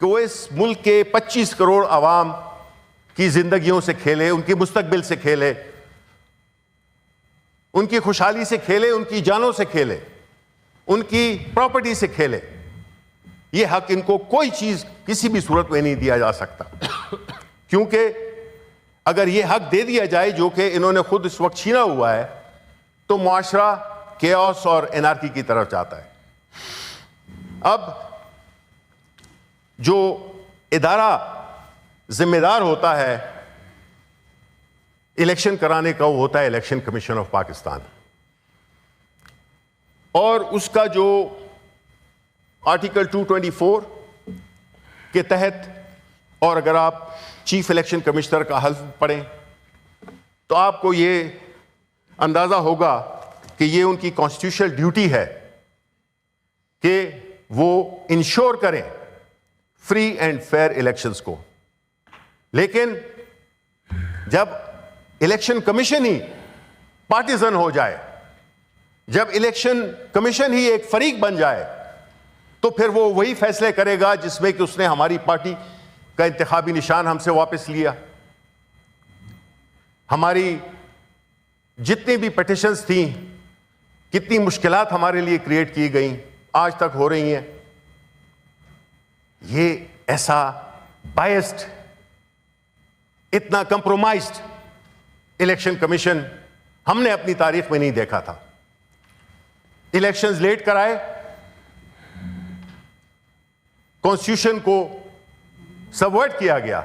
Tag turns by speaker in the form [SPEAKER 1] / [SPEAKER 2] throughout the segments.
[SPEAKER 1] کہ وہ اس ملک کے 25 کروڑ عوام کی زندگیوں سے کھیلے, ان کے مستقبل سے کھیلے, ان کی خوشحالی سے کھیلے, ان کی جانوں سے کھیلے, ان کی پراپرٹی سے کھیلے. یہ حق ان کو کوئی چیز کسی بھی صورت میں نہیں دیا جا سکتا, کیونکہ اگر یہ حق دے دیا جائے جو کہ انہوں نے خود اس وقت چھینا ہوا ہے تو معاشرہ کیوس اور انارکی کی طرف جاتا ہے. اب جو ادارہ ذمہ دار ہوتا ہے الیکشن کرانے کا وہ ہوتا ہے الیکشن کمیشن آف پاکستان, اور اس کا جو آرٹیکل 224 کے تحت, اور اگر آپ چیف الیکشن کمشنر کا حلف پڑھیں تو آپ کو یہ اندازہ ہوگا کہ یہ ان کی کانسٹیٹیوشنل ڈیوٹی ہے کہ وہ انشور کریں فری اینڈ فیئر الیکشنز کو. لیکن جب الیکشن کمیشن ہی پارٹیزن ہو جائے, جب الیکشن کمیشن ہی ایک فریق بن جائے, تو پھر وہ وہی فیصلے کرے گا جس میں کہ اس نے ہماری پارٹی کا انتخابی نشان ہم سے واپس لیا, ہماری جتنی بھی پٹیشنز تھیں, کتنی مشکلات ہمارے لیے کریٹ کی گئیں, آج تک ہو رہی ہیں. یہ ایسا بائسڈ, اتنا کمپرومائزڈ الیکشن کمیشن ہم نے اپنی تاریخ میں نہیں دیکھا تھا. الیکشنز لیٹ کرائے, کانسٹیٹیوشن کو سبورٹ کیا گیا.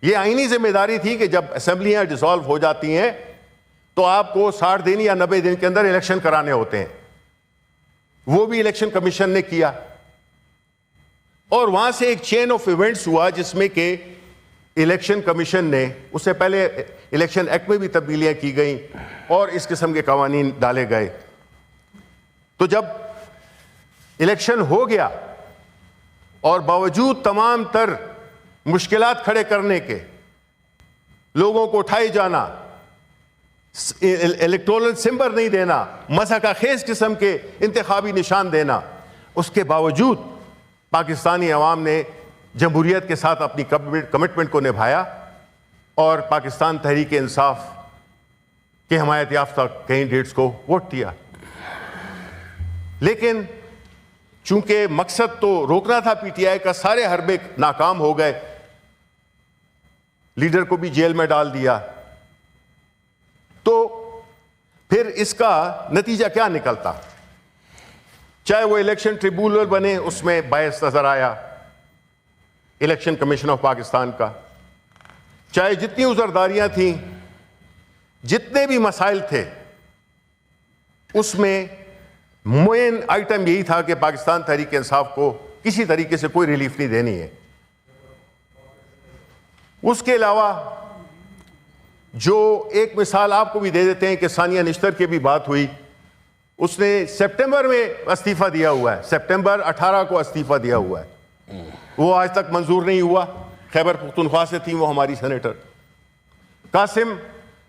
[SPEAKER 1] یہ آئینی ذمہ داری تھی کہ جب اسمبلیاں ڈیسالو ہو جاتی ہیں تو آپ کو 60 دن یا 90 دن کے اندر الیکشن کرانے ہوتے ہیں. وہ بھی الیکشن کمیشن نے کیا, اور وہاں سے ایک چین آف ایونٹس ہوا جس میں کہ الیکشن کمیشن نے, اس سے پہلے الیکشن ایکٹ میں بھی تبدیلیاں کی گئیں اور اس قسم کے قوانین ڈالے گئے. تو جب الیکشن ہو گیا اور باوجود تمام تر مشکلات کھڑے کرنے کے, لوگوں کو اٹھائے جانا, الیکٹورل سمبل نہیں دینا, مضحکہ خیز قسم کے انتخابی نشان دینا, اس کے باوجود پاکستانی عوام نے جمہوریت کے ساتھ اپنی کمٹمنٹ کو نبھایا اور پاکستان تحریک انصاف کے حمایت یافتہ کینڈیڈیٹس کو ووٹ دیا. لیکن چونکہ مقصد تو روکنا تھا پی ٹی آئی کا, سارے حربے ناکام ہو گئے, لیڈر کو بھی جیل میں ڈال دیا. تو پھر اس کا نتیجہ کیا نکلتا؟ چاہے وہ الیکشن ٹریبیونل بنے, اس میں بائس نظر آیا الیکشن کمیشن آف پاکستان کا, چاہے جتنی عذرداریاں تھیں, جتنے بھی مسائل تھے, اس میں مین آئٹم یہی تھا کہ پاکستان تحریک انصاف کو کسی طریقے سے کوئی ریلیف نہیں دینی ہے. اس کے علاوہ جو ایک مثال آپ کو بھی دے دیتے ہیں کہ ثانیہ نشتر کی بھی بات ہوئی, اس نے سپٹمبر میں استعفیٰ دیا ہوا ہے, سپٹمبر 18 کو استعفیٰ دیا ہوا ہے, وہ آج تک منظور نہیں ہوا. خیبر پختونخوا سے تھیں وہ ہماری سینیٹر قاسم,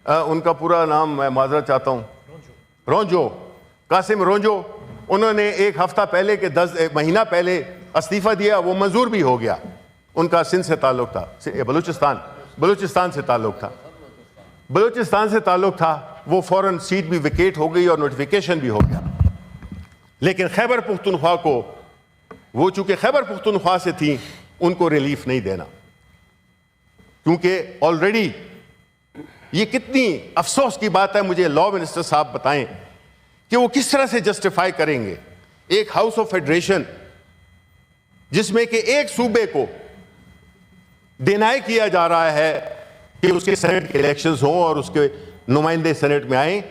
[SPEAKER 1] ان کا پورا نام میں معذرت چاہتا ہوں, رونجو, قاسم رونجو, انہوں نے ایک ہفتہ پہلے کے 10 مہینہ پہلے استعفیٰ دیا, وہ منظور بھی ہو گیا. ان کا سندھ سے تعلق تھا, بلوچستان سے تعلق تھا, بلوچستان سے تعلق تھا, وہ فوراً سیٹ بھی ویکیٹ ہو گئی اور نوٹیفیکیشن بھی ہو گیا. لیکن خیبر پختونخوا کو, وہ چونکہ خیبر پختونخوا سے تھیں, ان کو ریلیف نہیں دینا, کیونکہ آلریڈی یہ کتنی افسوس کی بات ہے. مجھے لا منسٹر صاحب بتائیں کہ وہ کس طرح سے جسٹیفائی کریں گے ایک ہاؤس آف فیڈریشن جس میں کہ ایک صوبے کو ڈینائی کیا جا رہا ہے کہ اس کے سینٹ کے الیکشنز ہوں اور اس کے نمائندے سینٹ میں آئیں,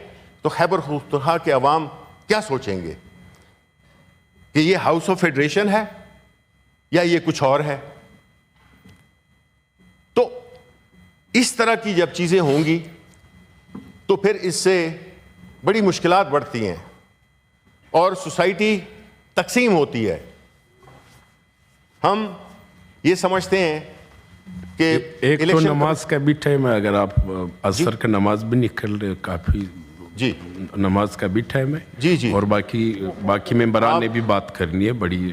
[SPEAKER 1] تو خیبر پختونخوا کے عوام کیا سوچیں گے کہ یہ ہاؤس آف فیڈریشن ہے یا یہ کچھ اور ہے. تو اس طرح کی جب چیزیں ہوں گی تو پھر اس سے بڑی مشکلات بڑھتی ہیں اور سوسائٹی تقسیم ہوتی ہے. ہم یہ سمجھتے ہیں کہ
[SPEAKER 2] ایک تو نماز کا بھی ٹائم ہے, اگر آپ عصر کا نماز بھی نکل رہے, کافی
[SPEAKER 1] جی
[SPEAKER 2] نماز کا بھی ٹائم ہے,
[SPEAKER 1] جی جی,
[SPEAKER 2] اور باقی ممبران نے بھی بات کرنی ہے, بڑی